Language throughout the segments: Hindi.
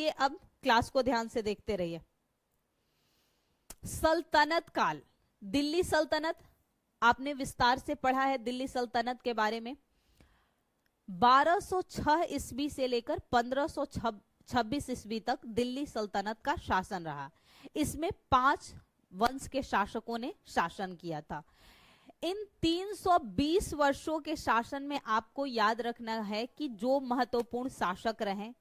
चलिए अब क्लास को ध्यान से देखते रहिए। सल्तनत काल, दिल्ली सल्तनत आपने विस्तार से पढ़ा है दिल्ली सल्तनत के बारे में। 1206 ईस्वी से लेकर 1526 ईस्वी तक दिल्ली सल्तनत का शासन रहा। इसमें 5 वंश के शासकों ने शासन किया था। इन 320 वर्षों के शासन में आपको याद रखना है कि जो महत्वपूर्ण शासक रहे,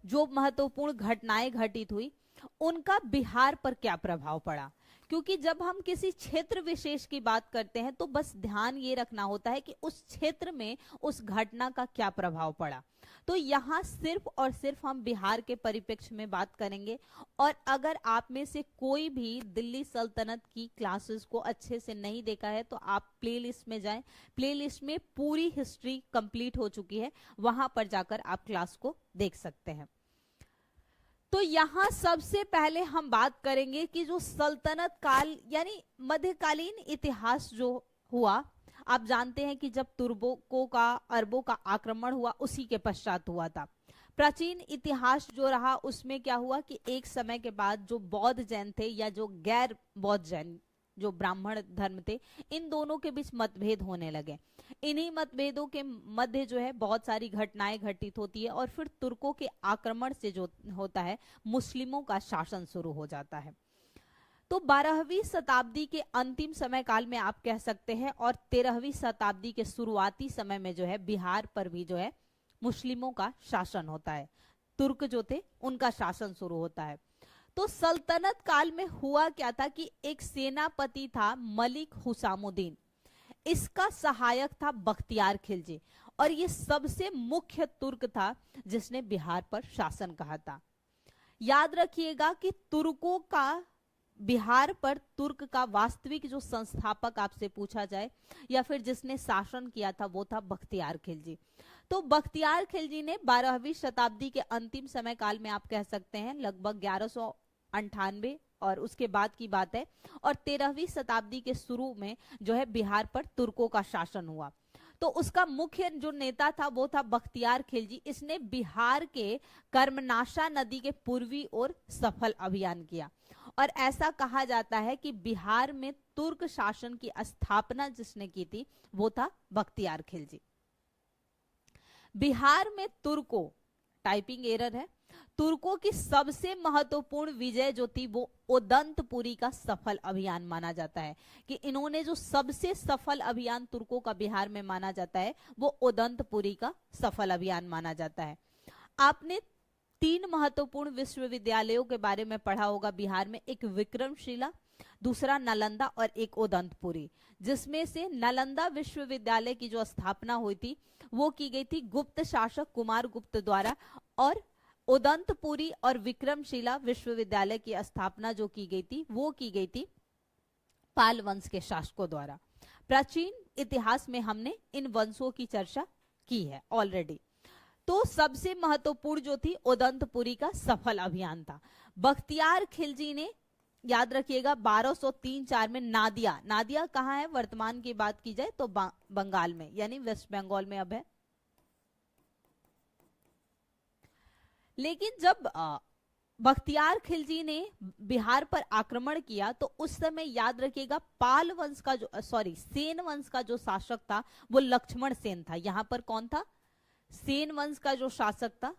जो महत्वपूर्ण घटनाएं घटित हुई, उनका बिहार पर क्या प्रभाव पड़ा। क्योंकि जब हम किसी क्षेत्र विशेष की बात करते हैं तो बस ध्यान ये रखना होता है कि उस क्षेत्र में उस घटना का क्या प्रभाव पड़ा। तो यहाँ सिर्फ और सिर्फ हम बिहार के परिप्रेक्ष्य में बात करेंगे। और अगर आप में से कोई भी दिल्ली सल्तनत की क्लासेस को अच्छे से नहीं देखा है तो आप प्लेलिस्ट में जाएं, प्लेलिस्ट में पूरी हिस्ट्री कंप्लीट हो चुकी है, वहां पर जाकर आप क्लास को देख सकते हैं। तो यहां सबसे पहले हम बात करेंगे कि जो सल्तनत काल यानी मध्यकालीन इतिहास जो हुआ, आप जानते हैं कि जब तुर्कों का, अरबों का आक्रमण हुआ उसी के पश्चात हुआ था। प्राचीन इतिहास जो रहा उसमें क्या हुआ कि एक समय के बाद जो बौद्ध जैन थे या जो गैर बौद्ध जैन जो ब्राह्मण धर्म थे, इन दोनों के बीच मतभेद होने लगे। इन्हीं मतभेदों के मध्य जो है बहुत सारी घटनाएं घटित होती है और फिर तुर्कों के आक्रमण से जो होता है मुस्लिमों का शासन शुरू हो जाता है। तो 12वीं शताब्दी के अंतिम समय काल में आप कह सकते हैं और 13वीं शताब्दी के शुरुआती समय में जो है बिहार पर भी जो है मुस्लिमों का शासन होता है। तुर्क जो थे उनका शासन शुरू होता है। तो सल्तनत काल में हुआ क्या था कि एक सेनापति था मलिक हुसामुद्दीन, इसका सहायक था बख्तियार खिलजी, और ये सबसे मुख्य तुर्क था जिसने बिहार पर शासन कहा था। याद रखिएगा कि तुर्कों का बिहार पर तुर्क का वास्तविक जो संस्थापक आपसे पूछा जाए या फिर जिसने शासन किया था वो था बख्तियार खिलजी। तो बख्तियार खिलजी ने 12वीं शताब्दी के अंतिम समय काल में आप कह सकते हैं लगभग 1198 और उसके बाद की बात है, और 13वीं शताब्दी के शुरू में जो है बिहार पर तुर्कों का शासन हुआ। तो उसका मुख्य जो नेता था वो था बख्तियार खिलजी। इसने बिहार के कर्मनाशा नदी के पूर्वी ओर सफल अभियान किया और ऐसा कहा जाता है कि बिहार में तुर्क शासन की स्थापना जिसने की थी वो था बख्तियार खिलजी। बिहार में तुर्कों, टाइपिंग एरर है, तुर्कों की सबसे महत्वपूर्ण विजय जो थी वो उदंतपुरी का सफल अभियान माना जाता है कि इन्होंने जो सबसे सफल अभियान तुर्कों का बिहार में माना जाता है वो उदंतपुरी का सफल अभियान माना जाता है। आपने 3 महत्वपूर्ण विश्वविद्यालयों के बारे में पढ़ा होगा बिहार में, एक विक्रमशिला, दूसरा नालंदा और एक उदंतपुरी, जिसमें से नालंदा विश्वविद्यालय की जो स्थापना हुई थी वो की गई थी गुप्त शासक कुमार गुप्त द्वारा, और उदंतपुरी और विक्रमशिला विश्वविद्यालय की स्थापना जो की गई थी वो की गई थी पाल वंश के शासकों द्वारा। प्राचीन इतिहास में हमने इन वंशों की चर्चा की है ऑलरेडी। तो सबसे महत्वपूर्ण जो थी उदंतपुरी का सफल अभियान था। बख्तियार खिलजी ने, याद रखिएगा, 1203-4 में नादिया, नादिया कहाँ है वर्तमान की बात की जाए तो बंगाल में, यानी वेस्ट बंगाल में अब है। लेकिन जब बख्तियार खिलजी ने बिहार पर आक्रमण किया तो उस समय याद रखिएगा पाल वंश का जो सेन वंश का जो शासक था वो लक्ष्मण सेन था। यहां पर कौन था? सेन वंश का जो शासक था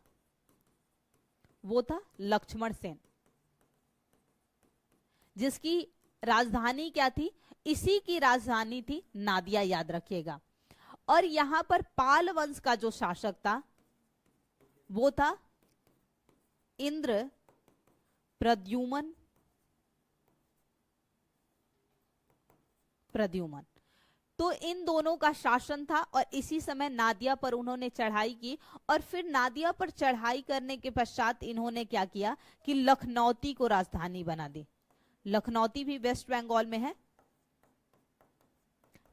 वो था लक्ष्मण सेन, जिसकी राजधानी क्या थी? इसी की राजधानी थी नादिया, याद रखिएगा। और यहां पर पाल वंश का जो शासक था वो था इंद्र प्रद्युमन। तो इन दोनों का शासन था और इसी समय नादिया पर उन्होंने चढ़ाई की, और फिर नादिया पर चढ़ाई करने के पश्चात इन्होंने क्या किया कि लखनौती को राजधानी बना दी। लखनौती भी वेस्ट बंगाल में है,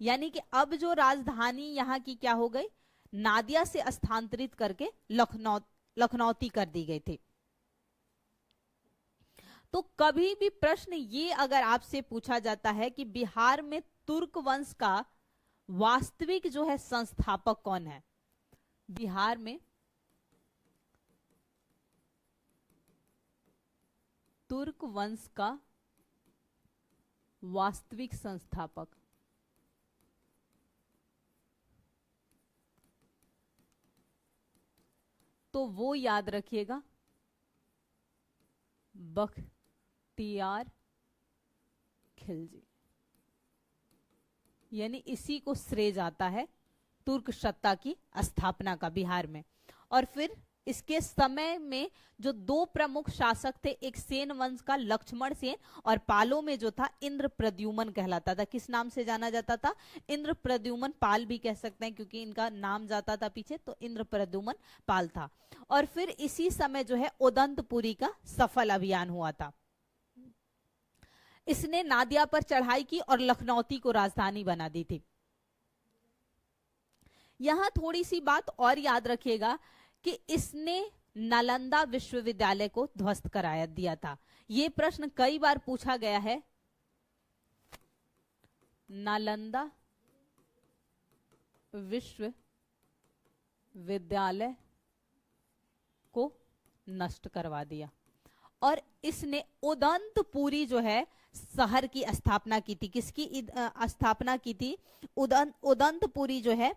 यानी कि अब जो राजधानी यहाँ की क्या हो गई, नादिया से स्थानांतरित करके लखनौती कर दी गई थी। तो कभी भी प्रश्न ये अगर आपसे पूछा जाता है कि बिहार में तुर्क वंश का वास्तविक जो है संस्थापक कौन है, बिहार में तुर्क वंश का वास्तविक संस्थापक, तो वो याद रखिएगा बख्तियार खिलजी, यानी इसी को श्रेय जाता है तुर्क सत्ता की स्थापना का बिहार में। और फिर इसके समय में जो दो प्रमुख शासक थे, एक सेन वंश का लक्ष्मण सेन और पालों में जो था इंद्र प्रद्युमन कहलाता था। किस नाम से जाना जाता था? इंद्र प्रद्युमन पाल भी कह सकते हैं, क्योंकि इनका नाम जाता था पीछे, तो इंद्र प्रद्युमन पाल था। और फिर इसी समय जो है उदंतपुरी का सफल अभियान हुआ था। इसने नादिया पर चढ़ाई की और लखनौती को राजधानी बना दी थी। यहां थोड़ी सी बात और याद रखिएगा कि इसने नालंदा विश्वविद्यालय को ध्वस्त कराया दिया था। यह प्रश्न कई बार पूछा गया है। नालंदा विश्वविद्यालय को नष्ट करवा दिया। और इसने उदंतपुरी जो है शहर की स्थापना की थी। किसकी स्थापना की थी? उदंतपुरी जो है,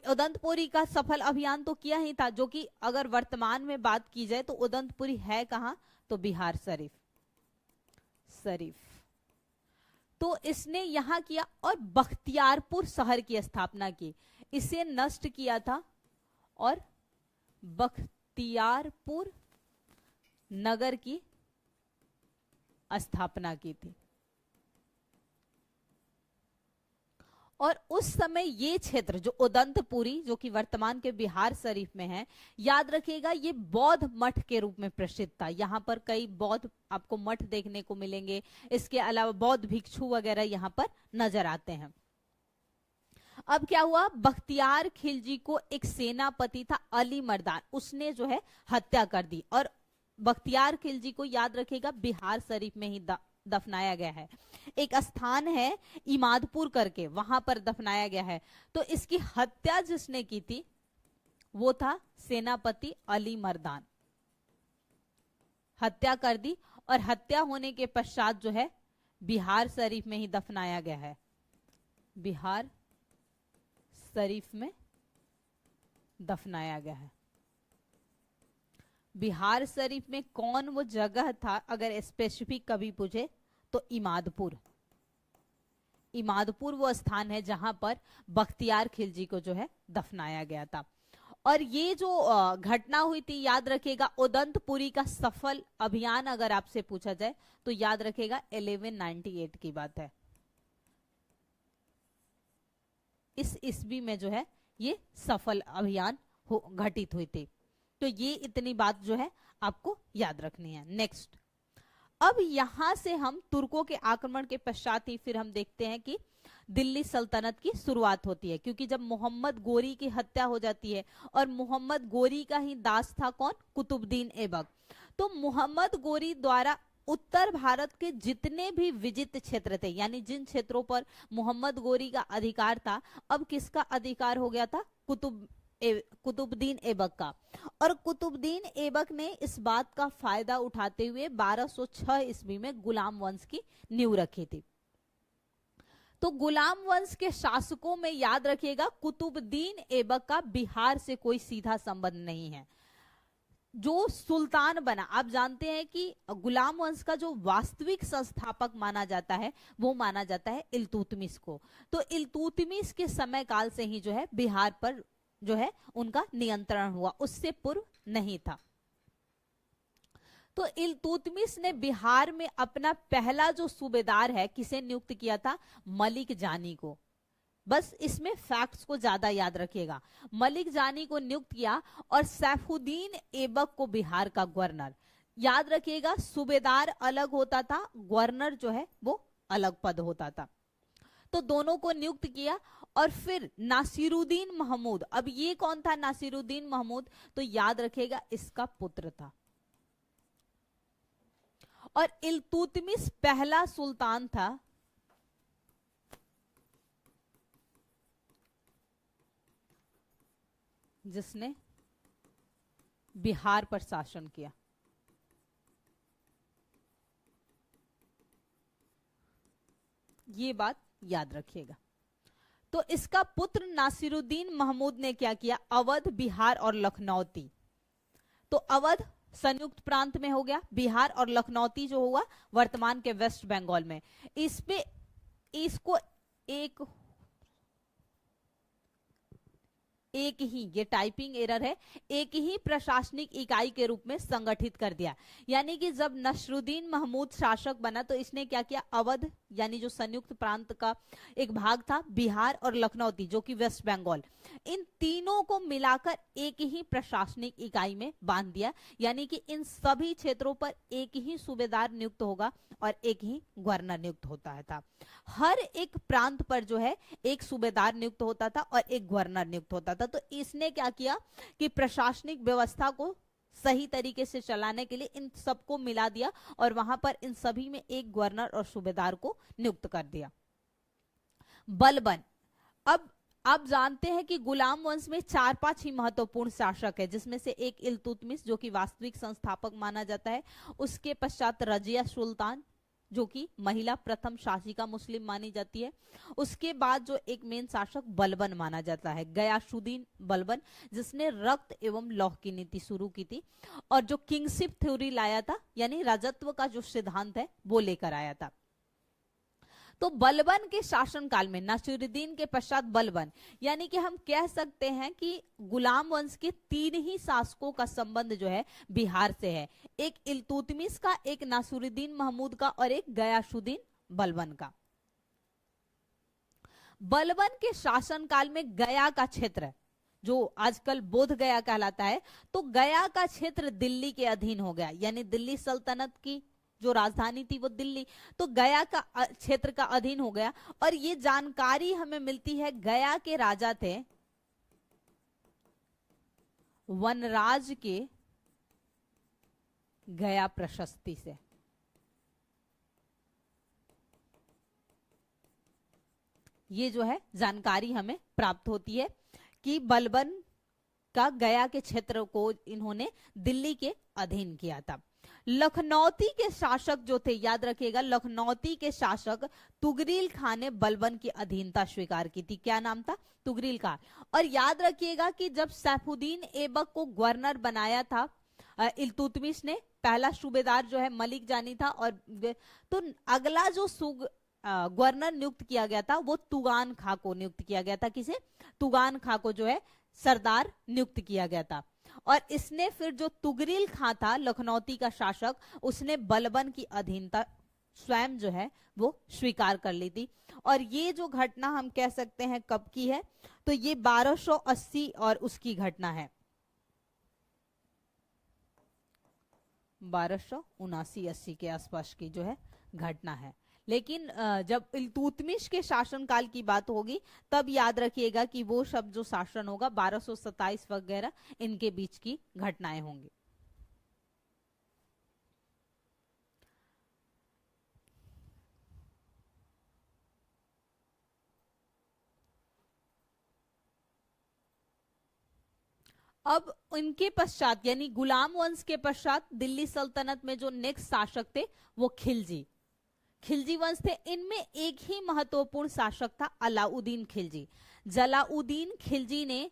उदंतपुरी का सफल अभियान तो किया ही था, जो कि अगर वर्तमान में बात की जाए तो उदंतपुरी है कहां? तो बिहार शरीफ। तो इसने यहां किया और बख्तियारपुर शहर की स्थापना की, इसे नष्ट किया था और बख्तियारपुर नगर की स्थापना की थी। और उस समय ये क्षेत्र जो उदंतपुरी, जो कि वर्तमान के बिहार शरीफ में है, याद रखिएगा ये बौद्ध मठ के रूप में प्रसिद्ध था। यहाँ पर कई बौद्ध आपको मठ देखने को मिलेंगे। इसके अलावा बौद्ध भिक्षु वगैरह यहाँ पर नजर आते हैं। अब क्या हुआ? बख्तियार खिलजी को एक सेनापति था अली मर्दान, उसने जो है हत्या कर दी। और बख्तियार खिलजी को याद रखिएगा बिहार शरीफ में ही दफनाया गया है। एक स्थान है इमादपुर करके, वहां पर दफनाया गया है। तो इसकी हत्या जिसने की थी वो था सेनापति अली मर्दान। हत्या कर दी और हत्या होने के पश्चात जो है बिहार शरीफ में ही दफनाया गया है। बिहार शरीफ में दफनाया गया है। बिहार शरीफ में कौन वो जगह था, अगर स्पेसिफिक कभी पूछे तो इमादपुर वो स्थान है जहां पर बख्तियार खिलजी को जो है दफनाया गया था। और ये जो घटना हुई थी, याद रखिएगा उदंतपुरी का सफल अभियान अगर आपसे पूछा जाए तो याद रखिएगा 1198 की बात है। इस ईस्वी में जो है ये सफल अभियान घटित हुई थी। तो ये इतनी बात जो है आपको याद रखनी है। नेक्स्ट, अब यहां से हम तुर्कों के आक्रमण के पश्चात ही फिर हम देखते हैं कि दिल्ली सल्तनत की शुरुआत होती है। क्योंकि जब मोहम्मद गोरी की हत्या हो जाती है, और मोहम्मद गोरी का ही दास था कौन? कुतुबुद्दीन ऐबक। तो मोहम्मद गोरी द्वारा उत्तर भारत के जितने भी विजित क्षेत्र थे, यानी जिन क्षेत्रों पर मोहम्मद गोरी का अधिकार था, अब किसका अधिकार हो गया था? कुतुबुद्दीन ऐबक का। और कुतुबुद्दीन ऐबक ने इस बात का फायदा उठाते हुए 1206 ईस्वी में गुलाम वंश की नींव रखी थी। तो गुलाम वंश के शासकों में याद रखिएगा कुतुबुद्दीन ऐबक का बिहार से कोई सीधा संबंध नहीं है। जो सुल्तान बना, आप जानते हैं कि गुलाम वंश का जो वास्तविक संस्थापक माना जाता है वो माना जाता है इल्तुतमिश को। तो इल्तुतमिश के समय काल से ही जो है बिहार पर जो है उनका नियंत्रण हुआ, उससे पूर्व नहीं था। तो इल्तुतमिश ने बिहार में अपना पहला जो सूबेदार है किसे नियुक्त किया था? मलिक जानी को। बस इसमें फैक्ट्स को ज्यादा याद रखिएगा। मलिक जानी को नियुक्त किया और सैफुद्दीन ऐबक को बिहार का गवर्नर। याद रखिएगा सूबेदार अलग होता था, गवर्नर जो है वो अलग पद होता था। तो दोनों को नियुक्त किया। और फिर नासिरुद्दीन महमूद, अब ये कौन था नासिरुद्दीन महमूद? तो याद रखिएगा इसका पुत्र था। और इल्तुतमिश पहला सुल्तान था जिसने बिहार पर शासन किया। ये बात याद रखिएगा। तो इसका पुत्र नासिरुद्दीन महमूद ने क्या किया, अवध, बिहार और लखनौती, तो अवध संयुक्त प्रांत में हो गया, बिहार और लखनौती जो हुआ वर्तमान के वेस्ट बंगाल में, इस पे इसको एक ही, ये टाइपिंग एरर है, एक ही प्रशासनिक इकाई के रूप में संगठित कर दिया। यानी कि जब नसरुद्दीन महमूद शासक बना तो इसने क्या किया, अवध यानी जो संयुक्त प्रांत का एक भाग था, बिहार और लखनौती जो कि वेस्ट बंगाल, इन तीनों को मिलाकर एक ही प्रशासनिक इकाई में बांध दिया। यानी कि इन सभी क्षेत्रों पर एक ही सूबेदार नियुक्त होगा और एक ही गवर्नर नियुक्त होता था। हर एक प्रांत पर जो है एक सूबेदार नियुक्त होता था और एक गवर्नर नियुक्त होता था। तो इसने क्या किया कि प्रशासनिक व्यवस्था को सही तरीके से चलाने के लिए इन सबको मिला दिया और वहां पर इन सभी में एक गवर्नर और सूबेदार को नियुक्त कर दिया। बलबन, अब आप जानते हैं कि गुलाम वंश में 4-5 ही महत्वपूर्ण शासक है, जिसमें से एक इल्तुतमिश जो कि वास्तविक संस्थापक माना जाता है, उसके पश्चात रजिया सुल्तान जो कि महिला प्रथम शासिका मुस्लिम मानी जाती है, उसके बाद जो एक मेन शासक बलबन माना जाता है, गयासुद्दीन बलबन, जिसने रक्त एवं लौह की नीति शुरू की थी और जो किंगशिप थ्योरी लाया था, यानी राजत्व का जो सिद्धांत है वो लेकर आया था। तो बलबन के शासनकाल में, नासिरुद्दीन के पश्चात बलबन, यानी कि हम कह सकते हैं कि गुलाम वंश के 3 ही शासकों का संबंध जो है बिहार से है, एक इल्तुतमिश का, एक नासिरुद्दीन महमूद का और एक गयासुद्दीन बलबन का। बलबन के शासनकाल में गया का क्षेत्र जो आजकल बोध गया कहलाता है, तो गया का क्षेत्र दिल्ली के अधीन हो गया, यानी दिल्ली सल्तनत की जो राजधानी थी वो दिल्ली, तो गया का क्षेत्र का अधीन हो गया। और ये जानकारी हमें मिलती है, गया के राजा थे वनराज के गया प्रशस्ति से। ये जो है जानकारी हमें प्राप्त होती है कि बलबन का गया के क्षेत्र को इन्होंने दिल्ली के अधीन किया था। लखनौती के शासक जो थे, याद रखिएगा, लखनौती के शासक तुगरील खान ने बलबन की अधीनता स्वीकार की थी। क्या नाम था? तुगरील खान। और याद रखिएगा कि जब सैफुद्दीन ऐबक को गवर्नर बनाया था इल्तुतमिश ने, पहला सूबेदार जो है मलिक जानी था, और तो अगला जो गवर्नर नियुक्त किया गया था वो तुगान खां को नियुक्त किया गया था। किसे? तुगान खां को जो है सरदार नियुक्त किया गया था। और इसने फिर जो तुगरील खां था लखनौती का शासक, उसने बलबन की अधीनता स्वयं जो है वो स्वीकार कर ली थी। और ये जो घटना हम कह सकते हैं कब की है, तो ये 1280 और उसकी घटना है, 1279-80 के आसपास की जो है घटना है। लेकिन जब इल्तुतमिश के शासनकाल की बात होगी तब याद रखिएगा कि वो सब जो शासन होगा 1227 वगैरह इनके बीच की घटनाएं होंगी। अब इनके पश्चात यानी गुलाम वंश के पश्चात दिल्ली सल्तनत में जो नेक्स्ट शासक थे वो खिलजी वंश थे। इनमें एक ही महत्वपूर्ण शासक था, अलाउद्दीन खिलजी। जलाउद्दीन खिलजी ने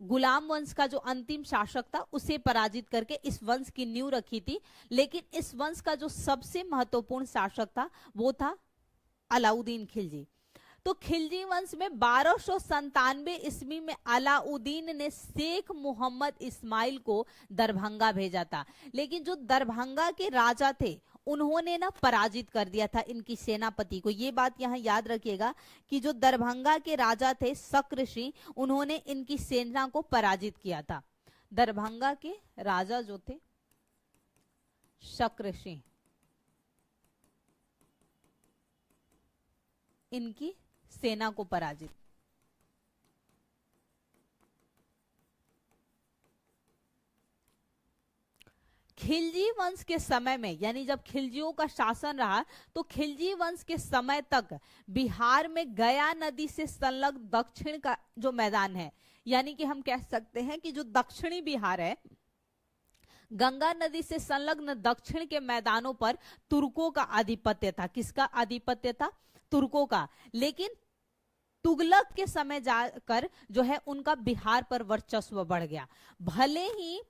गुलाम वंश का जो अंतिम शासक था उसे पराजित करके इस वंश की नींव रखी थी। लेकिन इस वंश का जो सबसे महत्वपूर्ण शासक था वो था अलाउद्दीन खिलजी। तो खिलजी वंश में 1297 ईस्वी में अलाउद्दीन ने शेख मोहम्मद इस्माइल को दरभंगा भेजा था। लेकिन जो दरभंगा के राजा थे उन्होंने ना पराजित कर दिया था इनकी सेनापति को। ये बात यहाँ याद रखिएगा कि जो दरभंगा के राजा थे शक्र सिंह, उन्होंने इनकी सेना को पराजित किया था। दरभंगा के राजा जो थे शक्र सिंह, इनकी सेना को पराजित। खिलजी वंश के समय में, यानी जब खिलजियों का शासन रहा, तो खिलजी वंश के समय तक बिहार में गया नदी से संलग्न दक्षिण का जो मैदान है, यानी कि हम कह सकते हैं कि जो दक्षिणी बिहार है, गंगा नदी से संलग्न दक्षिण के मैदानों पर तुर्कों का आधिपत्य था। किसका आधिपत्य था? तुर्कों का, लेकिन तुगलक के समय जाकर जो है उनका बिहार पर वर्चस्व बढ़ गया। भले ही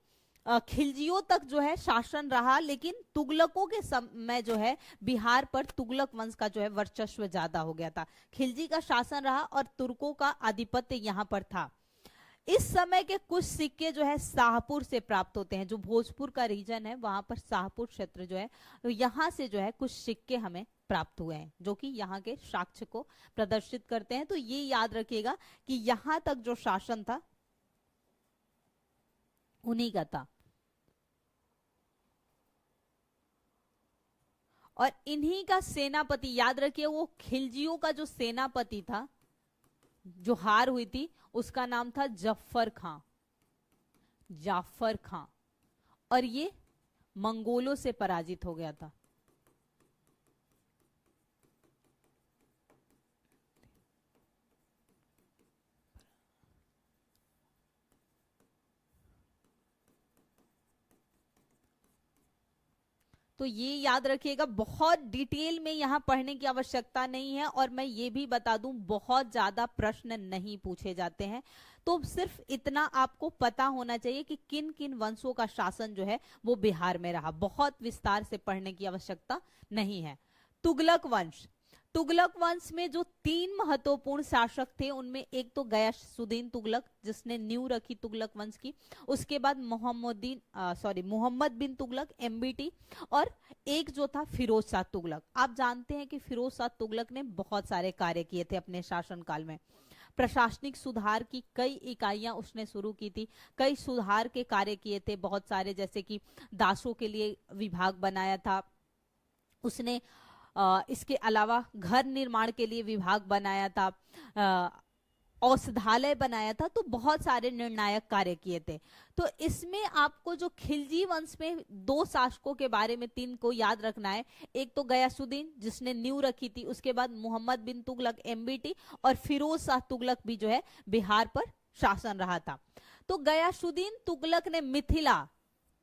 खिलजियों तक जो है शासन रहा, लेकिन तुगलकों के समय जो है बिहार पर तुगलक वंश का जो है वर्चस्व ज्यादा हो गया था। खिलजी का शासन रहा और तुर्कों का आधिपत्य यहाँ पर था। इस समय के कुछ सिक्के जो है शाहपुर से प्राप्त होते हैं, जो भोजपुर का रीजन है वहां पर शाहपुर क्षेत्र जो है, तो यहाँ से जो है कुछ सिक्के हमें प्राप्त हुए हैं जो कि यहाँ के साक्ष्य को प्रदर्शित करते हैं। तो ये याद रखिएगा कि यहाँ तक जो शासन था उन्हीं का था, और इन्हीं का सेनापति, याद रखिए वो खिलजियों का जो सेनापति था, जो हार हुई थी, उसका नाम था जफर खां, जाफर खां, और ये मंगोलों से पराजित हो गया था। तो ये याद रखिएगा, बहुत डिटेल में यहाँ पढ़ने की आवश्यकता नहीं है, और मैं ये भी बता दूं बहुत ज्यादा प्रश्न नहीं पूछे जाते हैं। तो सिर्फ इतना आपको पता होना चाहिए कि किन किन वंशों का शासन जो है वो बिहार में रहा, बहुत विस्तार से पढ़ने की आवश्यकता नहीं है। तुगलक वंश, तुगलक वंश में जो 3 महत्वपूर्ण शासक थे उनमें एक तो गयासुद्दीन तुगलक जिसने नींव रखी तुगलक वंश की, उसके बाद मोहम्मद बिन तुगलक MBT, और एक जो था फिरोज शाह तुगलक। आप जानते हैं कि फिरोज शाह तुगलक ने बहुत सारे कार्य किए थे अपने शासनकाल में। प्रशासनिक सुधार की कई इकाइयां उसने शुरू की थी, कई सुधार के कार्य किए थे बहुत सारे, जैसे कि दासों के लिए विभाग बनाया था उसने, इसके अलावा घर निर्माण के लिए विभाग बनाया था, औषधालय बनाया था, तो बहुत सारे निर्णायक कार्य किए थे। तो इसमें आपको जो खिलजी वंश में 2 शासकों के बारे में 3 को याद रखना है। एक तो गयासुद्दीन जिसने नींव रखी थी, उसके बाद मोहम्मद बिन तुगलक MBT, और फिरोज शाह तुगलक भी जो है बिहार पर शासन रहा था। तो गयासुद्दीन तुगलक ने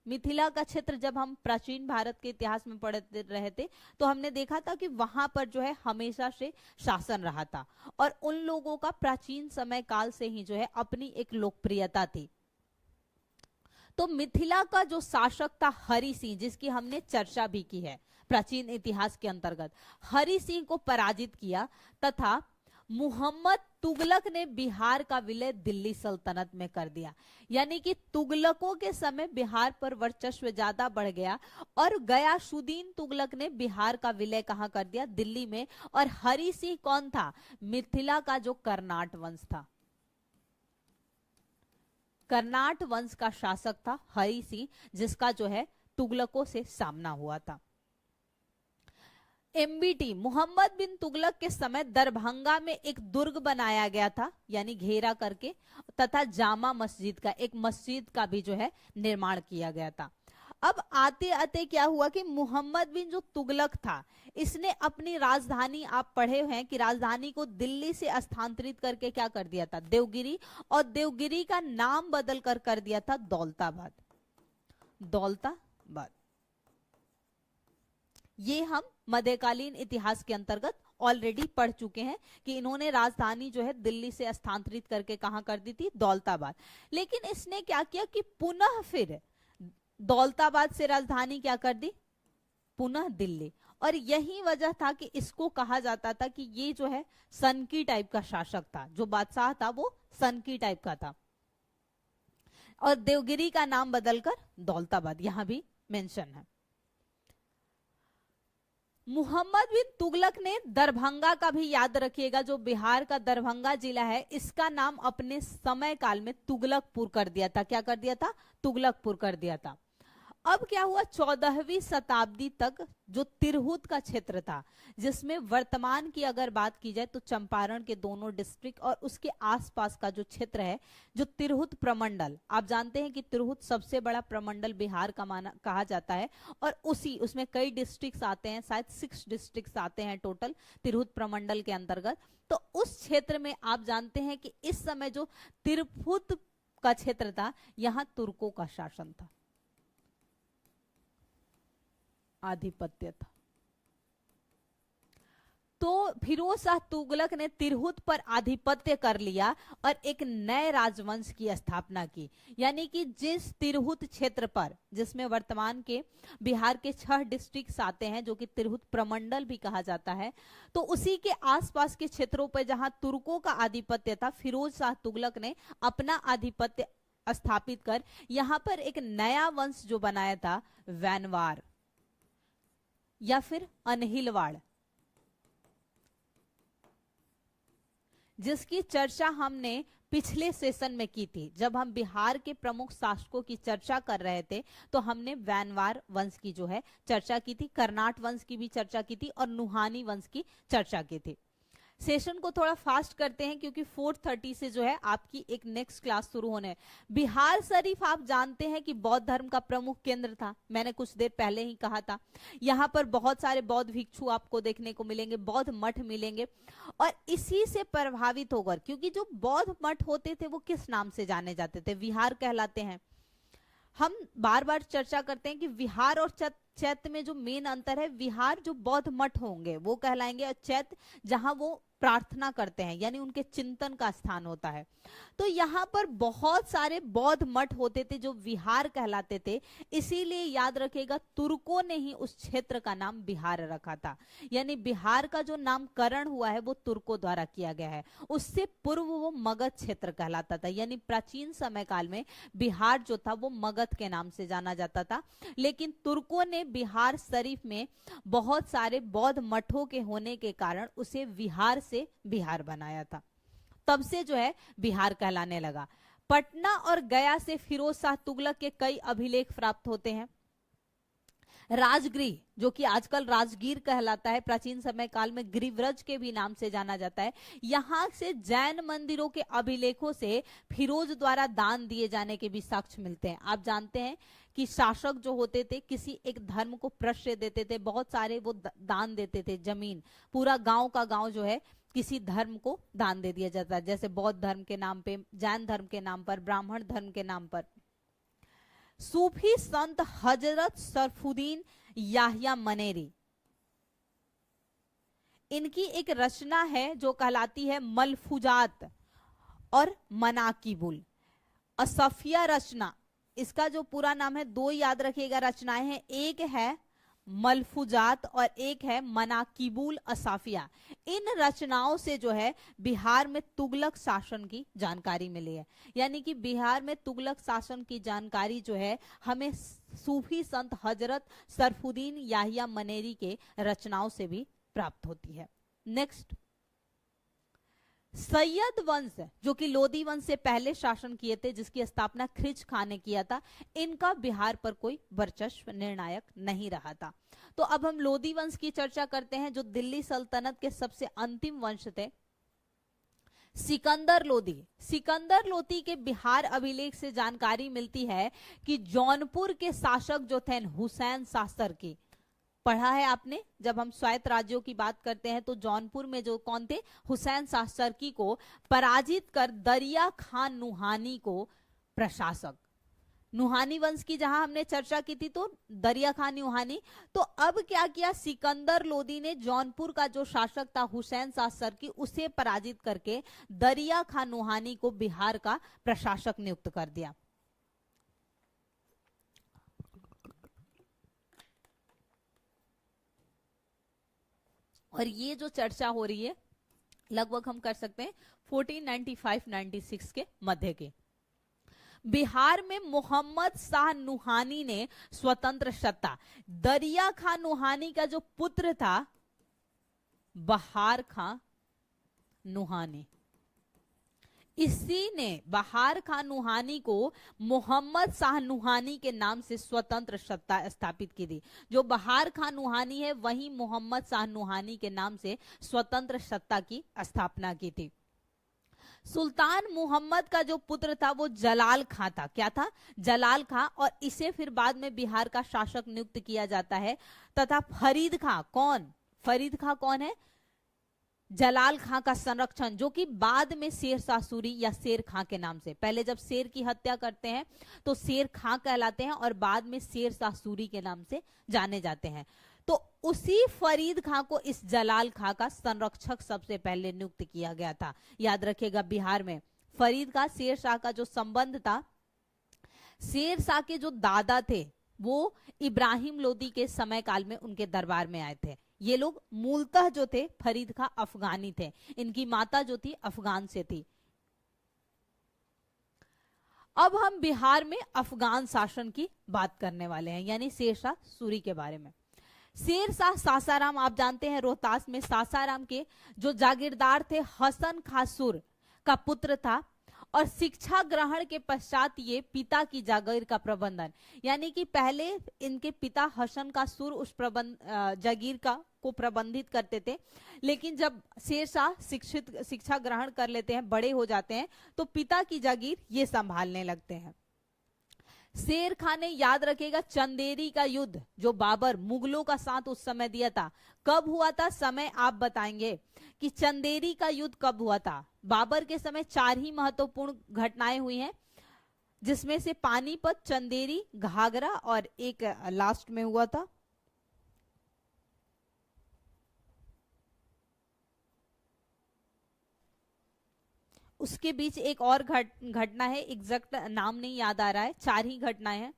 मिथिला का क्षेत्र, जब हम प्राचीन भारत के इतिहास में पढ़ते रहे थे तो हमने देखा था कि वहां पर जो है हमेशा से शासन रहा था, और उन लोगों का प्राचीन समय काल से ही जो है अपनी एक लोकप्रियता थी। तो मिथिला का जो शासक था हरि सिंह, जिसकी हमने चर्चा भी की है प्राचीन इतिहास के अंतर्गत, हरि सिंह को पराजित किया, तथा मुहम्मद तुगलक ने बिहार का विलय दिल्ली सल्तनत में कर दिया। यानी कि तुगलकों के समय बिहार पर वर्चस्व ज्यादा बढ़ गया, और गयासुद्दीन तुगलक ने बिहार का विलय कहां कर दिया? दिल्ली में। और हरि सिंह कौन था? मिथिला का जो कर्नाट वंश था, कर्नाट वंश का शासक था हरि सिंह, जिसका जो है तुगलकों से सामना हुआ था। MBT, मोहम्मद बिन तुगलक के समय दरभंगा में एक दुर्ग बनाया गया था, यानी घेरा करके, तथा जामा मस्जिद का, एक मस्जिद का भी जो है निर्माण किया गया था। अब आते आते क्या हुआ कि मोहम्मद बिन जो तुगलक था, इसने अपनी राजधानी, आप पढ़े हैं कि राजधानी को दिल्ली से स्थानांतरित करके क्या कर दिया था? देवगिरी, और देवगिरी का नाम बदल कर दिया था दौलताबाद। दौलताबाद, ये हम मध्यकालीन इतिहास के अंतर्गत ऑलरेडी पढ़ चुके हैं कि इन्होंने राजधानी जो है दिल्ली से स्थानांतरित करके कहां कर दी थी? दौलताबाद। लेकिन इसने क्या किया कि पुनः फिर दौलताबाद से राजधानी क्या कर दी? पुनः दिल्ली। और यही वजह था कि इसको कहा जाता था कि ये जो है सनकी टाइप का शासक था, जो बादशाह था वो सनकी टाइप का था। और देवगिरी का नाम बदलकर दौलताबाद यहां भी मेंशन है। मुहम्मद बिन तुगलक ने दरभंगा का भी याद रखिएगा, जो बिहार का दरभंगा जिला है, इसका नाम अपने समय काल में तुगलकपुर कर दिया था। क्या कर दिया था? तुगलकपुर कर दिया था। अब क्या हुआ? 14वीं शताब्दी तक जो तिरहुत का क्षेत्र था, जिसमें वर्तमान की अगर बात की जाए तो चंपारण के दोनों डिस्ट्रिक्ट और उसके आसपास का जो क्षेत्र है, जो तिरहुत प्रमंडल, आप जानते हैं कि तिरहुत सबसे बड़ा प्रमंडल बिहार का माना कहा जाता है, और उसमें कई डिस्ट्रिक्ट्स आते हैं, शायद 6 डिस्ट्रिक्ट्स आते हैं टोटल तिरहुत प्रमंडल के अंतर्गत। तो उस क्षेत्र में आप जानते हैं कि इस समय जो तिरहुत का क्षेत्र था, यहां तुर्कों का शासन था, आधिपत्य था। तो फिरोज शाह तुगलक ने तिरहुत पर आधिपत्य कर लिया और एक नए राजवंश की स्थापना की। यानी कि जिस तिरहुत क्षेत्र पर, जिसमें वर्तमान के बिहार के 6 डिस्ट्रिक्ट आते हैं, जो कि तिरहुत प्रमंडल भी कहा जाता है, तो उसी के आसपास के क्षेत्रों पर जहां तुर्कों का आधिपत्य था, फिरोज शाह तुगलक ने अपना आधिपत्य स्थापित कर यहां पर एक नया वंश जो बनाया था, वैनवार या फिर अनहिलवाड़, जिसकी चर्चा हमने पिछले सेशन में की थी। जब हम बिहार के प्रमुख शासकों की चर्चा कर रहे थे तो हमने वैनवार वंश की जो है चर्चा की थी, कर्नाट वंश की भी चर्चा की थी और नुहानी वंश की चर्चा की थी। सेशन को थोड़ा फास्ट करते हैं क्योंकि 4:30 से जो है आपकी एक नेक्स्ट क्लास शुरू होने है। बिहार शरीफ आप जानते हैं कि बौद्ध धर्म का प्रमुख केंद्र था, मैंने कुछ देर पहले ही कहा था। यहाँ पर बहुत सारे बौद्ध भिक्षु आपको देखने को मिलेंगे, बौद्ध मठ मिलेंगे, और इसी से प्रभावित होकर, क्योंकि जो बौद्ध मठ होते थे वो किस नाम से जाने जाते थे, विहार कहलाते हैं। हम बार बार चर्चा करते हैं कि विहार और चैत्य में जो मेन अंतर है, विहार जो बौद्ध मठ होंगे वो कहलाएंगे, और चैत्य जहां वो प्रार्थना करते हैं, यानी उनके चिंतन का स्थान होता है। तो यहाँ पर बहुत सारे बौद्ध मठ होते थे जो विहार कहलाते थे, इसीलिए याद रखिएगा तुर्कों ने ही उस क्षेत्र का नाम बिहार रखा था। यानी बिहार का जो नामकरण हुआ है वो तुर्कों द्वारा किया गया है। उससे पूर्व वो मगध क्षेत्र कहलाता था, यानी प्राचीन समय काल में बिहार जो था वो मगध के नाम से जाना जाता था। लेकिन तुर्कों ने बिहार शरीफ में बहुत सारे बौद्ध मठों के होने के कारण उसे विहार से बिहार बनाया था, तब से जो है बिहार कहलाने लगा। पटना और गया से फिरोज शाह तुगलक के कई अभिलेख प्राप्त होते हैं। राजगृह, जो कि आजकल राजगीर कहलाता है, प्राचीन समय काल में गिरिव्रज के भी नाम से जाना जाता है, यहां से जैन मंदिरों के अभिलेखों से फिरोज द्वारा दान दिए जाने के भी साक्ष्य मिलते हैं। आप जानते हैं कि शासक जो होते थे किसी एक धर्म को प्रश्रय देते थे, बहुत सारे वो दान देते थे, जमीन, पूरा गांव का गांव जो है किसी धर्म को दान दे दिया जाता है, जैसे बौद्ध धर्म के नाम पे, जैन धर्म के नाम पर, ब्राह्मण धर्म के नाम पर। सूफी संत हजरत सरफुद्दीन याहिया मनेरी, इनकी एक रचना है जो कहलाती है मलफूजात और मनाकिबुल असफिया रचना। इसका जो पूरा नाम है, 2 याद रखिएगा रचनाएं हैं, एक है मलफूजात और एक है मनाकिबुल असाफिया। इन रचनाओं से जो है बिहार में तुगलक शासन की जानकारी मिली है। यानी कि बिहार में तुगलक शासन की जानकारी जो है हमें सूफी संत हजरत सरफुद्दीन याहिया मनेरी के रचनाओं से भी प्राप्त होती है। नेक्स्ट, सैयद वंश, जो कि लोदी वंश से पहले शासन किए थे, जिसकी स्थापना खिज खान ने किया था, इनका बिहार पर कोई वर्चस्व निर्णायक नहीं रहा था। तो अब हम लोदी वंश की चर्चा करते हैं, जो दिल्ली सल्तनत के सबसे अंतिम वंश थे। सिकंदर लोदी, सिकंदर लोदी के बिहार अभिलेख से जानकारी मिलती है कि जौनपुर के शासक जो थे हुसैन शाह सरकी, पढ़ा है आपने, जब हम स्वायत्त राज्यों की बात करते हैं तो जौनपुर में जो कौन थे, हुसैन शाह सरकी को पराजित कर दरिया खान नुहानी को प्रशासक, नुहानी वंश की जहां हमने चर्चा की थी तो दरिया खान नुहानी, तो अब क्या किया, सिकंदर लोदी ने जौनपुर का जो शासक था हुसैन शाह सरकी, उसे पराजित करके दरिया खान नुहानी को बिहार का प्रशासक नियुक्त कर दिया। और ये जो चर्चा हो रही है लगभग हम कर सकते हैं 1495-96 के मध्य के। बिहार में मोहम्मद शाह नुहानी ने स्वतंत्र सत्ता, दरिया खान नुहानी का जो पुत्र था बहार खान नुहानी, इसी ने बहार खान नुहानी को मोहम्मद शाह नुहानी के नाम से स्वतंत्र सत्ता स्थापित की थी। जो बहार खान नुहानी है वही मोहम्मद शाह नुहानी के नाम से स्वतंत्र सत्ता की स्थापना की थी। सुल्तान मोहम्मद का जो पुत्र था वो जलाल खां था, क्या था, जलाल खां, और इसे फिर बाद में बिहार का शासक नियुक्त किया जाता है। तथा फरीद खां, कौन, फरीद खां कौन है, जलाल खां का संरक्षण, जो कि बाद में शेर शाह सूरी या शेर खां के नाम से, पहले जब शेर की हत्या करते हैं तो शेर खां कहलाते हैं और बाद में शेर शाह सूरी के नाम से जाने जाते हैं। तो उसी फरीद खां को इस जलाल खां का संरक्षक सबसे पहले नियुक्त किया गया था। याद रखिएगा, बिहार में फरीद का शेर शाह का जो संबंध था, शेर शाह के जो दादा थे वो इब्राहिम लोदी के समय काल में उनके दरबार में आए थे। ये लोग मूलतः जो थे फरीद खां अफगानी थे, इनकी माता जो थी अफगान से थी। अब हम बिहार में अफगान शासन की बात करने वाले हैं, यानी शेर शाह सूरी के बारे में। शेर शाह सासाराम, आप जानते हैं रोहतास में सासाराम के जो जागीरदार थे हसन खां सुर का पुत्र था, और शिक्षा ग्रहण के पश्चात ये पिता की जागीर का प्रबंधन, यानी कि पहले इनके पिता हसन का सुर उस जागीर का को प्रबंधित करते थे, लेकिन जब शेर शाह शिक्षा ग्रहण कर लेते हैं, बड़े हो जाते हैं, तो पिता की जागीर ये संभालने लगते हैं। शेर खान ने, याद रखिएगा, चंदेरी का युद्ध जो बाबर मुगलों का साथ उस समय दिया था, कब हुआ था समय आप बताएंगे कि चंदेरी का युद्ध कब हुआ था। बाबर के समय 4 ही महत्वपूर्ण घटनाएं हुई हैं, जिसमें से पानीपत, चंदेरी, घाघरा और एक लास्ट में हुआ था उसके बीच एक और घटना है, एग्जैक्ट नाम नहीं याद आ रहा है, 4 ही घटनाएं हैं।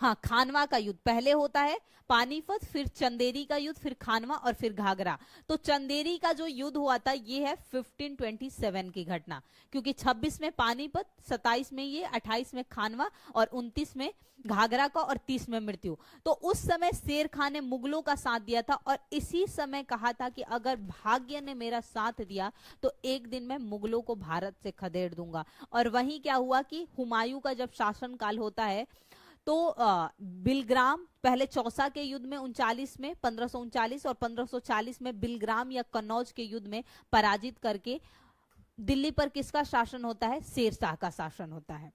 हाँ, खानवा का युद्ध पहले होता है, पानीपत, फिर चंदेरी का युद्ध, फिर खानवा और फिर घाघरा। तो चंदेरी का जो युद्ध हुआ था ये है 1527 की घटना, क्योंकि 26 में पानीपत, 27 में ये, 28 में खानवा और 29 में घाघरा का और 30 में मृत्यु। तो उस समय शेर खान ने मुगलों का साथ दिया था और इसी समय कहा था कि अगर भाग्य ने मेरा साथ दिया तो एक दिन मैं मुगलों को भारत से खदेड़ दूंगा। और वहीं क्या हुआ कि हुमायूं का जब शासन काल होता है तो बिलग्राम, पहले चौसा के युद्ध में 39 में 1539 और 1540 में बिलग्राम या कन्नौज के युद्ध में पराजित करके दिल्ली पर किसका शासन होता है, शेर शाह का शासन होता है।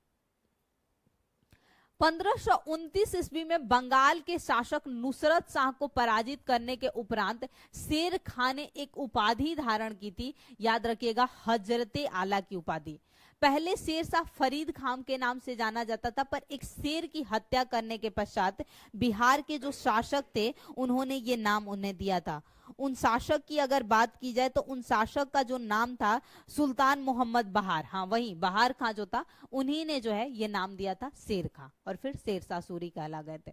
1529 ईस्वी में बंगाल के शासक नुसरत शाह को पराजित करने के उपरांत शेर खान ने एक उपाधि धारण की थी, याद रखिएगा, हजरते आला की उपाधि। पहले शेर शाह फरीद खान के नाम से जाना जाता था, पर एक शेर की हत्या करने के पश्चात बिहार के जो शासक थे उन्होंने ये नाम उन्हें दिया था। उन शासक की अगर बात की जाए तो उन शासक का जो नाम था सुल्तान मोहम्मद बहार, हाँ वही बहार खां जो था, उन्हीं ने जो है ये नाम दिया था शेर खां, और फिर शेर शाह सूरी कहला गए थे।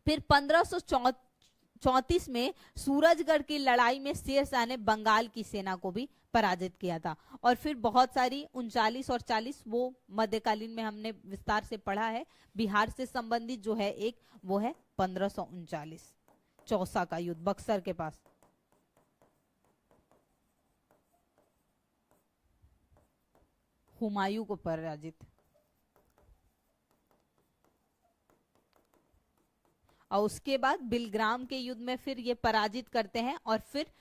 फिर 1534 में सूरजगढ़ की लड़ाई में शेर शाह ने बंगाल की सेना को भी पराजित किया था। और फिर बहुत सारी 39 और 40 वो मध्यकालीन में हमने विस्तार से पढ़ा है। बिहार से संबंधित जो है एक वो है 1539 चौसा का युद्ध बक्सर के पास। हुमायूं को पराजित, और उसके बाद बिलग्राम के युद्ध में फिर ये पराजित करते हैं और फिर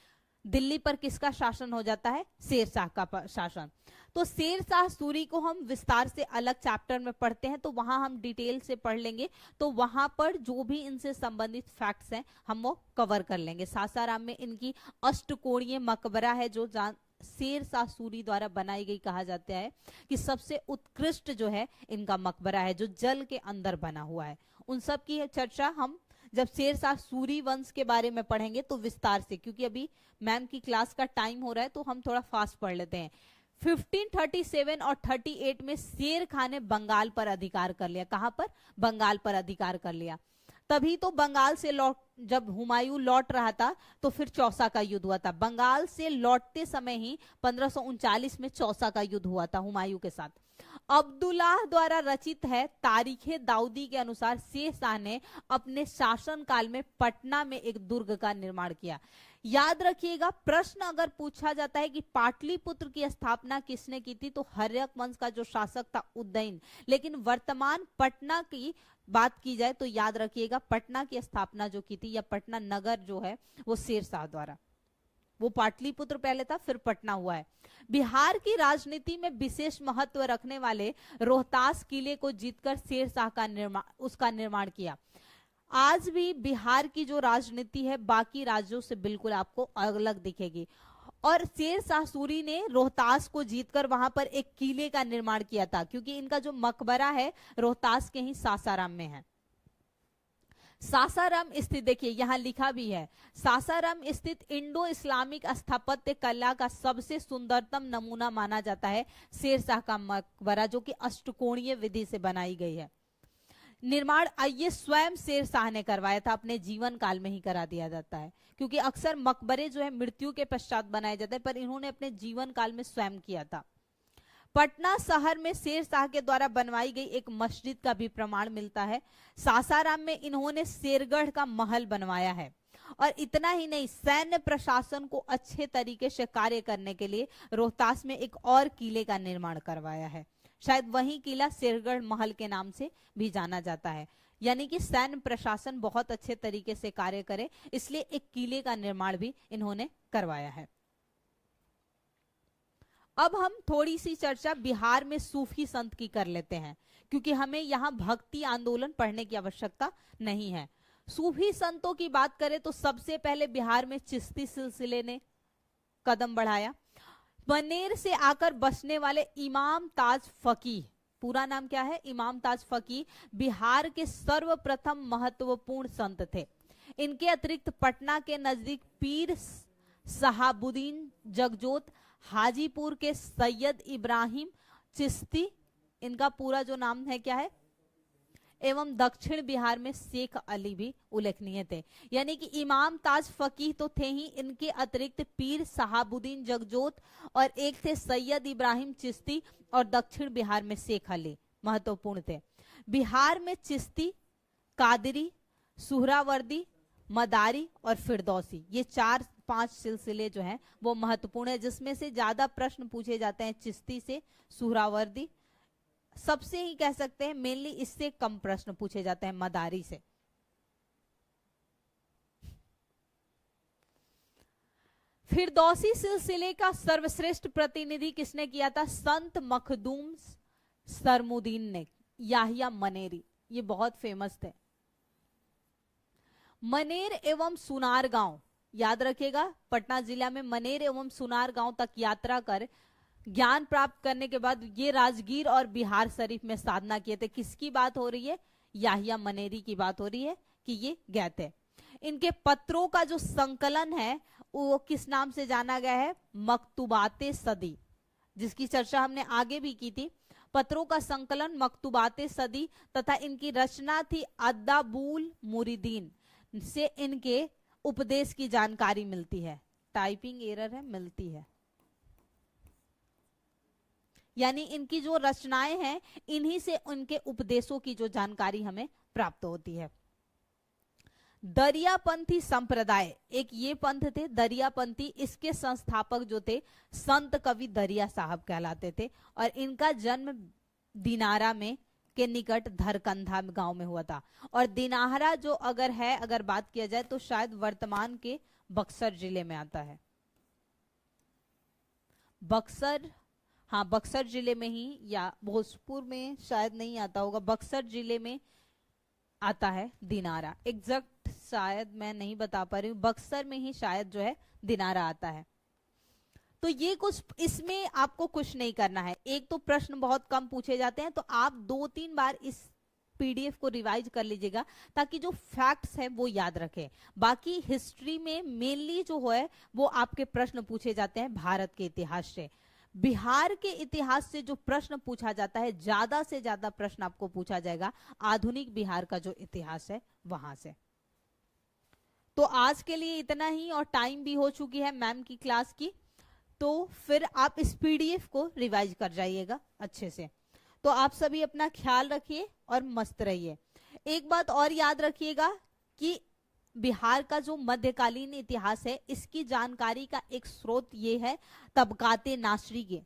दिल्ली पर किसका शासन हो जाता है, शेर शाह का शासन। तो शेर शाह सूरी को हम विस्तार से अलग चैप्टर में पढ़ते हैं, तो वहां हम डिटेल से पढ़ लेंगे, तो वहां पर जो भी इनसे संबंधित फैक्ट्स हैं हम वो कवर कर लेंगे। सासाराम में इनकी अष्टकोणीय मकबरा है जो शेर शाह सूरी द्वारा बनाई गई, कहा जाता है कि सबसे उत्कृष्ट जो है इनका मकबरा है जो जल के अंदर बना हुआ है। उन सब की चर्चा हम जब शेर शाह सूरी वंश के बारे में पढ़ेंगे तो विस्तार से, क्योंकि अभी मैम की क्लास का टाइम हो रहा है तो हम थोड़ा फास्ट पढ़ लेते हैं। 1537 और 38 में शेर खान ने बंगाल पर अधिकार कर लिया। कहां पर, बंगाल पर अधिकार कर लिया। तभी तो बंगाल से जब हुमायूं लौट रहा था तो फिर चौसा का युद्ध हुआ था। बंगाल से लौटते समय ही 1539 में चौसा का युद्ध हुआ था हुमायूं के साथ। अब्दुल्लाह द्वारा रचित है तारीखे दाऊदी के अनुसार शेर शाह ने अपने शासन काल में पटना में एक दुर्ग का निर्माण किया। याद रखिएगा, प्रश्न अगर पूछा जाता है कि पाटलिपुत्र की स्थापना किसने की थी, तो हर्यक वंश का जो शासक था उदयन। लेकिन वर्तमान पटना की बात की जाए तो याद रखिएगा पटना की स्थापना जो की थी या पटना नगर जो है वो शेर शाह द्वारा। वो पाटलिपुत्र पहले था फिर पटना हुआ है। बिहार की राजनीति में विशेष महत्व रखने वाले रोहतास किले को जीतकर शेर शाह का उसका निर्माण किया। आज भी बिहार की जो राजनीति है बाकी राज्यों से बिल्कुल आपको अलग दिखेगी। और शेर शाह सूरी ने रोहतास को जीतकर वहां पर एक किले का निर्माण किया था, क्योंकि इनका जो मकबरा है रोहतास के ही सासाराम में है। सासाराम स्थित, देखिए यहां लिखा भी है, सासाराम स्थित इंडो इस्लामिक स्थापत्य कला का सबसे सुंदरतम नमूना माना जाता है शेर शाह का मकबरा, जो कि अष्टकोणीय विधि से बनाई गई है। निर्माण ये स्वयं शेर शाह ने करवाया था, अपने जीवन काल में ही करा दिया जाता है, क्योंकि अक्सर मकबरे जो है मृत्यु के पश्चात बनाए जाते हैं, पर इन्होंने अपने जीवन काल में स्वयं किया था। पटना शहर में शेर शाह के द्वारा बनवाई गई एक मस्जिद का भी प्रमाण मिलता है। सासाराम में इन्होंने शेरगढ़ का महल बनवाया है। और इतना ही नहीं, सैन्य प्रशासन को अच्छे तरीके से कार्य करने के लिए रोहतास में एक और किले का निर्माण करवाया है। शायद वही किला शेरगढ़ महल के नाम से भी जाना जाता है। यानी कि सैन्य प्रशासन बहुत अच्छे तरीके से कार्य करे, इसलिए एक किले का निर्माण भी इन्होंने करवाया है। अब हम थोड़ी सी चर्चा बिहार में सूफी संत की कर लेते हैं, क्योंकि हमें यहाँ भक्ति आंदोलन पढ़ने की आवश्यकता नहीं है। सूफी संतों की बात करें तो सबसे पहले बिहार में चिश्ती सिलसिले ने कदम बढ़ाया। मनेर से आकर बसने वाले इमाम ताज फकीह, पूरा नाम क्या है, इमाम ताज फकीह, बिहार के सर्वप्रथम महत्वपूर्ण संत थे। इनके अतिरिक्त पटना के नजदीक पीर सहाबुद्दीन जगजोत, हाजीपुर के सैयद इब्राहिम चिश्ती, इनका पूरा जो नाम है क्या है, एवं दक्षिण बिहार में शेख अली भी उल्लेखनीय थे। यानी कि इमाम ताज फकीह तो थे ही, इनके अतिरिक्त पीर सहाबुद्दीन जगजोत और एक थे सैयद इब्राहिम चिश्ती, और दक्षिण बिहार में शेख अली महत्वपूर्ण थे। बिहार में चिश्ती, कादरी, सुहरावर्दी, मदारी और फिरदौसी, ये 4-5 सिलसिले जो हैं वो महत्वपूर्ण है, जिसमें से ज्यादा प्रश्न पूछे जाते हैं चिश्ती से, सुहरावर्दी सबसे ही कह सकते हैं, मेनली इससे कम प्रश्न पूछे जाते हैं मदारी से। फिरदौसी सिलसिले का सर्वश्रेष्ठ प्रतिनिधि किसने किया था, संत मखदूम सरमुद्दीन ने, याहिया मनेरी, ये बहुत फेमस थे। मनेर एवं सुनार गांव, याद रखिएगा, पटना जिला में मनेर एवं सुनार गांव तक यात्रा कर ज्ञान प्राप्त करने के बाद ये राजगीर और बिहार शरीफ में साधना किए थे। किसकी बात हो रही है, याहिया मनेरी की बात हो रही है कि ये गए थे। इनके पत्रों का जो संकलन है वो किस नाम से जाना गया है, मकतूबाते सदी, जिसकी चर्चा हमने आगे भी की थी। पत्रों का संकलन मकतूबाते सदी तथा इनकी रचना थी अद्दाबुल मुरीदीन से इनके उपदेश की जानकारी मिलती है। टाइपिंग एरर है, मिलती है, यानी इनकी जो रचनाएं हैं इन्हीं से उनके उपदेशों की जो जानकारी हमें प्राप्त होती है। दरियापंथी संप्रदाय, एक ये पंथ थे दरियापंथी, इसके संस्थापक जो थे संत कवि दरिया साहब कहलाते थे, और इनका जन्म दिनारा में के निकट धरकंधा गांव में हुआ था। और दिनारा जो अगर बात किया जाए तो शायद वर्तमान के बक्सर जिले में आता है। बक्सर, हाँ बक्सर जिले में ही, या भोजपुर में शायद नहीं आता होगा, बक्सर जिले में आता है दिनारा। एग्जैक्ट शायद मैं नहीं बता पा रही हूँ, बक्सर में ही शायद जो है दिनारा आता है। तो ये कुछ, इसमें आपको कुछ नहीं करना है। एक तो प्रश्न बहुत कम पूछे जाते हैं, तो आप 2-3 बार इस पीडीएफ को रिवाइज कर लीजिएगा ताकि जो फैक्ट्स हैं वो याद रखें। बाकी हिस्ट्री में मेनली जो है वो आपके प्रश्न पूछे जाते हैं भारत के इतिहास से। बिहार के इतिहास से जो प्रश्न पूछा जाता है, ज्यादा से ज्यादा प्रश्न आपको पूछा जाएगा आधुनिक बिहार का जो इतिहास है वहां से। तो आज के लिए इतना ही, और टाइम भी हो चुकी है मैम की क्लास की, तो फिर आप इस पीडीएफ को रिवाइज कर जाइएगा अच्छे से। तो आप सभी अपना ख्याल रखिए और मस्त रहिए। एक बात और याद रखिएगा कि बिहार का जो मध्यकालीन इतिहास है इसकी जानकारी का एक स्रोत ये है तबकाते नासरी के,